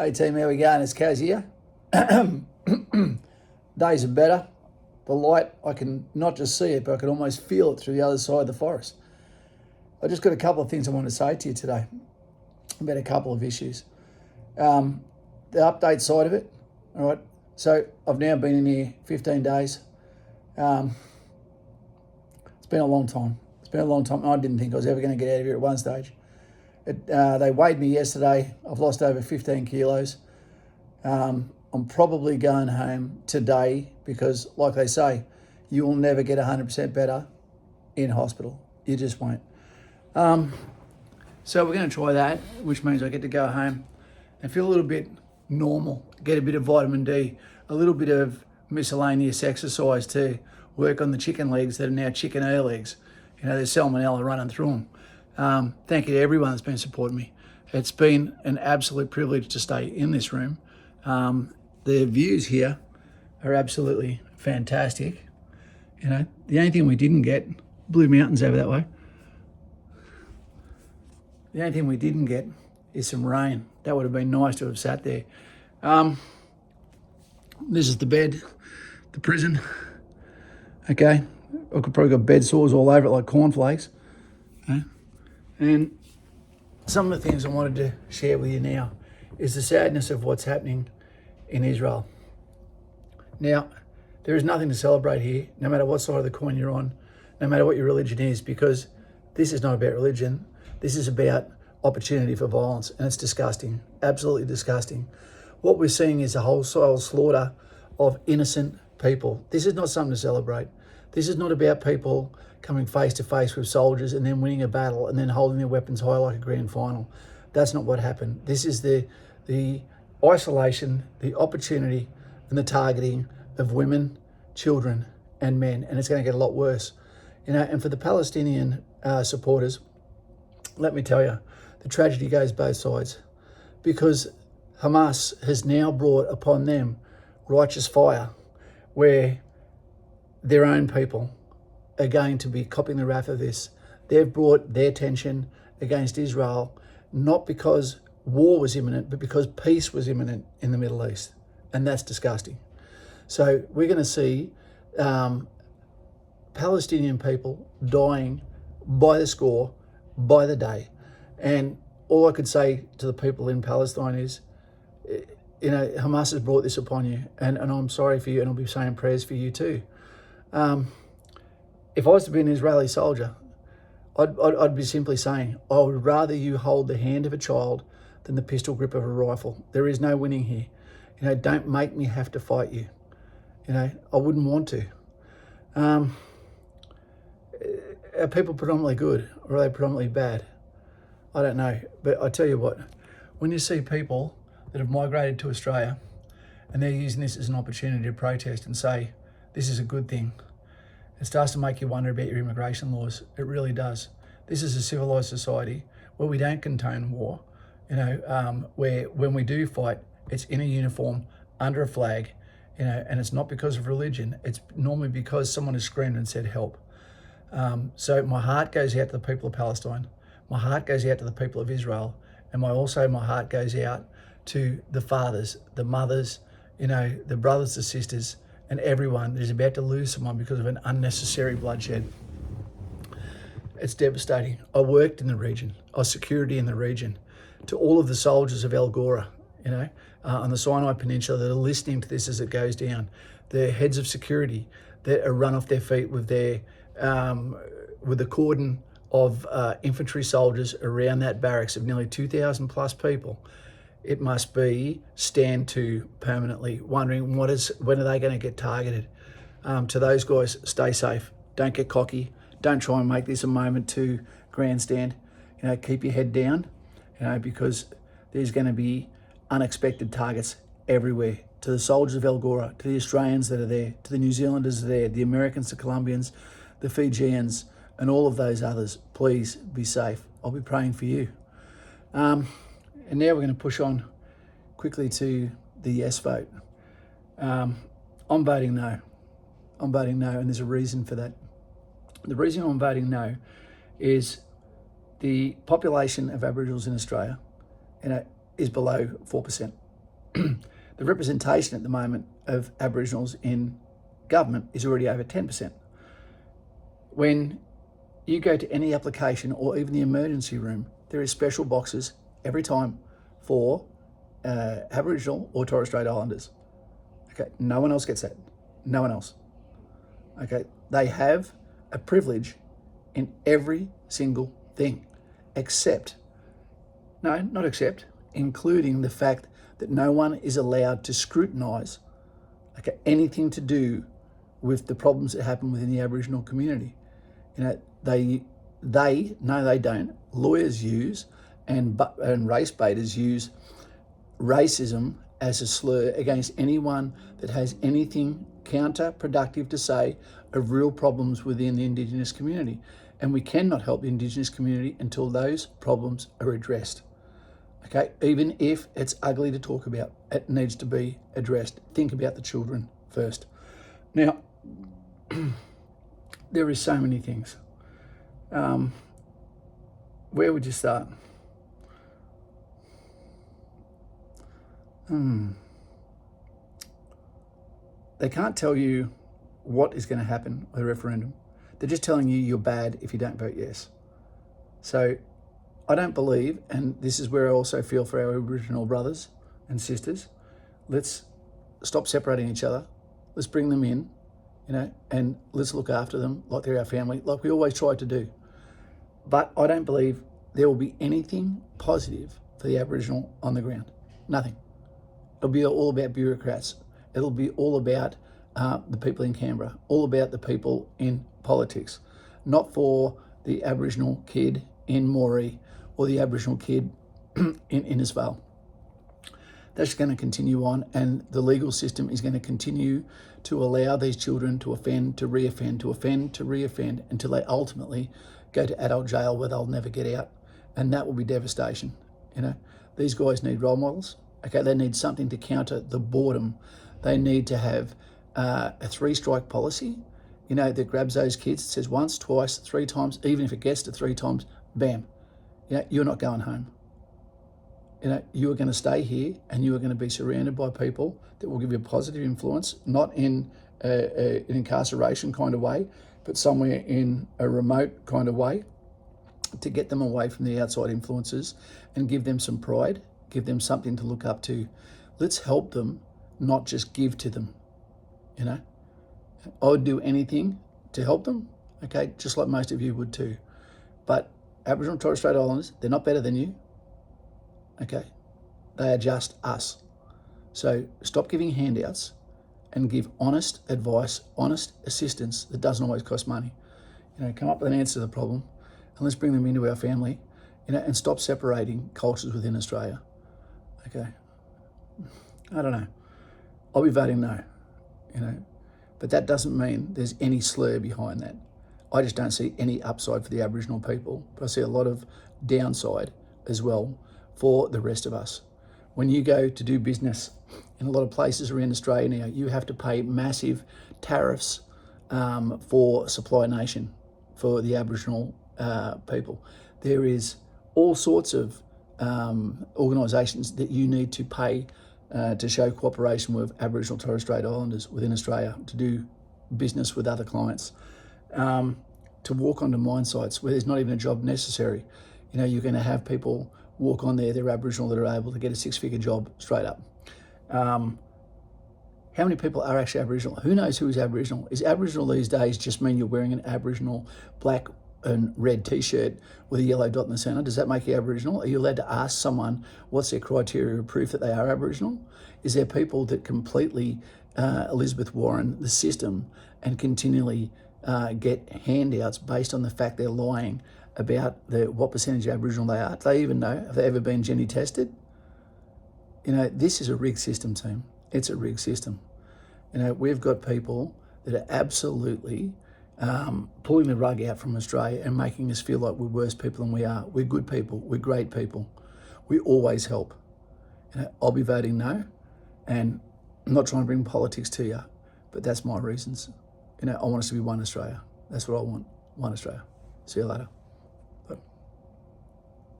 Hey team, how we going? It's Kaz here. Days are better. The light, I can not just see it, but I can almost feel it through the other side of the forest. I just got a couple of things I want to say to you today about a couple of issues. The update side of it, all right. So I've now been in here 15 days. It's been a long time. I didn't think I was ever going to get out of here at one stage. They weighed me yesterday. I've lost over 15 kilos. I'm probably going home today because, like they say, you will never get 100% better in hospital. You just won't. So we're going to try that, which means I get to go home and feel a little bit normal, get a bit of vitamin D, a little bit of miscellaneous exercise to work on the chicken legs that are now chicken ear legs. You know, there's salmonella running through them. Thank you to everyone that's been supporting me. It's been an absolute privilege to stay in this room. The views here are absolutely fantastic. You know, the only thing we didn't get, Blue Mountains over that way. The only thing we didn't get is some rain. That would have been nice to have sat there. This is the bed, the prison. Okay, I could probably got bed sores all over it like cornflakes. Okay? And some of the things I wanted to share with you now is the sadness of what's happening in Israel. Now, there is nothing to celebrate here, no matter what side of the coin you're on, no matter what your religion is, because this is not about religion. This is about opportunity for violence, and it's disgusting, absolutely disgusting. What we're seeing is a wholesale slaughter of innocent people. This is not something to celebrate. This is not about people coming face to face with soldiers and then winning a battle and then holding their weapons high like a grand final. That's not what happened. This is the isolation, the opportunity and the targeting of women, children and men, and it's going to get a lot worse. You know, and for the Palestinian supporters, let me tell you, the tragedy goes both sides, because Hamas has now brought upon them righteous fire where their own people are going to be copping the wrath of this. They've brought their tension against Israel, not because war was imminent, but because peace was imminent in the Middle East. And that's disgusting. So we're going to see Palestinian people dying by the score, by the day. And all I could say to the people in Palestine is, you know, Hamas has brought this upon you, and I'm sorry for you, and I'll be saying prayers for you too. If I was to be an Israeli soldier, I'd be simply saying, I would rather you hold the hand of a child than the pistol grip of a rifle. There is no winning here. You know, don't make me have to fight you. You know, I wouldn't want to. Are people predominantly good, or are they predominantly bad? I don't know. But I tell you what, when you see people that have migrated to Australia and they're using this as an opportunity to protest and say, this is a good thing, it starts to make you wonder about your immigration laws. It really does. This is a civilised society where we don't condone war, you know, where when we do fight, it's in a uniform, under a flag, you know, and it's not because of religion. It's normally because someone has screamed and said help. So my heart goes out to the people of Palestine. My heart goes out to the people of Israel. And my heart goes out to the fathers, the mothers, you know, the brothers, the sisters, and everyone that is about to lose someone because of an unnecessary bloodshed. It's devastating. I worked in the region. I was security in the region. To all of the soldiers of El Gora, you know, on the Sinai Peninsula that are listening to this as it goes down, the heads of security that are run off their feet with their with the cordon of infantry soldiers around that barracks of nearly 2,000 plus people. It must be stand to permanently, wondering when are they going to get targeted. To those guys, stay safe. Don't get cocky. Don't try and make this a moment to grandstand. You know, keep your head down, you know, because there's going to be unexpected targets everywhere. To the soldiers of El Gora, to the Australians that are there, to the New Zealanders that are there, the Americans, the Colombians, the Fijians, and all of those others, please be safe. I'll be praying for you. And now we're going to push on quickly to the yes vote. I'm voting no. I'm voting no, and there's a reason for that. The reason I'm voting no is the population of Aboriginals in Australia, is below 4%. the representation at the moment of Aboriginals in government is already over 10%. When you go to any application or even the emergency room, there is special boxes every time for Aboriginal or Torres Strait Islanders. Okay, no one else gets that. No one else. Okay, they have a privilege in every single thing, including the fact that no one is allowed to scrutinise anything to do with the problems that happen within the Aboriginal community. They don't. Lawyers use and race baiters use racism as a slur against anyone that has anything counterproductive to say of real problems within the Indigenous community. And we cannot help the Indigenous community until those problems are addressed. Okay, even if it's ugly to talk about, it needs to be addressed. Think about the children first. Now, there is so many things. Where would you start? They can't tell you what is going to happen with a referendum. They're just telling you you're bad if you don't vote yes. So I don't believe, and this is where I also feel for our Aboriginal brothers and sisters, let's stop separating each other. Let's bring them in, and let's look after them like they're our family, like we always try to do. But I don't believe there will be anything positive for the Aboriginal on the ground. Nothing. It'll be all about bureaucrats. It'll be all about the people in Canberra, all about the people in politics, not for the Aboriginal kid in Moree or the Aboriginal kid in Innisfail. That's going to continue on, and the legal system is going to continue to allow these children to offend, to re-offend, to offend, to re-offend, until they ultimately go to adult jail where they'll never get out. And that will be devastation. These guys need role models. Okay, they need something to counter the boredom. They need to have a 3-strike policy, that grabs those kids, says once, twice, 3 times, even if it gets to 3 times, bam, you're not going home. You are going to stay here, and you are going to be surrounded by people that will give you a positive influence, not in an incarceration kind of way, but somewhere in a remote kind of way, to get them away from the outside influences and give them some pride, give them something to look up to. Let's help them, not just give to them. I would do anything to help them, okay, just like most of you would too. But Aboriginal and Torres Strait Islanders, they're not better than you, okay? They are just us. So stop giving handouts and give honest advice, honest assistance that doesn't always cost money. Come up with an answer to the problem, and let's bring them into our family, and stop separating cultures within Australia. Okay, I don't know. I'll be voting no, but that doesn't mean there's any slur behind that. I just don't see any upside for the Aboriginal people, but I see a lot of downside as well for the rest of us. When you go to do business in a lot of places around Australia now, you have to pay massive tariffs for Supply Nation, for the Aboriginal people. There is all sorts of organisations that you need to pay to show cooperation with Aboriginal Torres Strait Islanders within Australia, to do business with other clients, to walk onto mine sites where there's not even a job necessary. You're going to have people walk on there, they're Aboriginal, that are able to get a 6-figure job straight up. How many people are actually Aboriginal? Who knows who is Aboriginal? Is Aboriginal these days just mean you're wearing an Aboriginal black and red t-shirt with a yellow dot in the centre? Does that make you Aboriginal? Are you allowed to ask someone what's their criteria of proof that they are Aboriginal? Is there people that completely Elizabeth Warren the system and continually get handouts based on the fact they're lying about what percentage of Aboriginal they are? Do they even know? Have they ever been Jenny tested? This is a rigged system, team. It's a rigged system. We've got people that are absolutely pulling the rug out from Australia and making us feel like we're worse people than we are. We're good people. We're great people. We always help. I'll be voting no, and I'm not trying to bring politics to you, but that's my reasons. I want us to be one Australia. That's what I want. One Australia. See you later.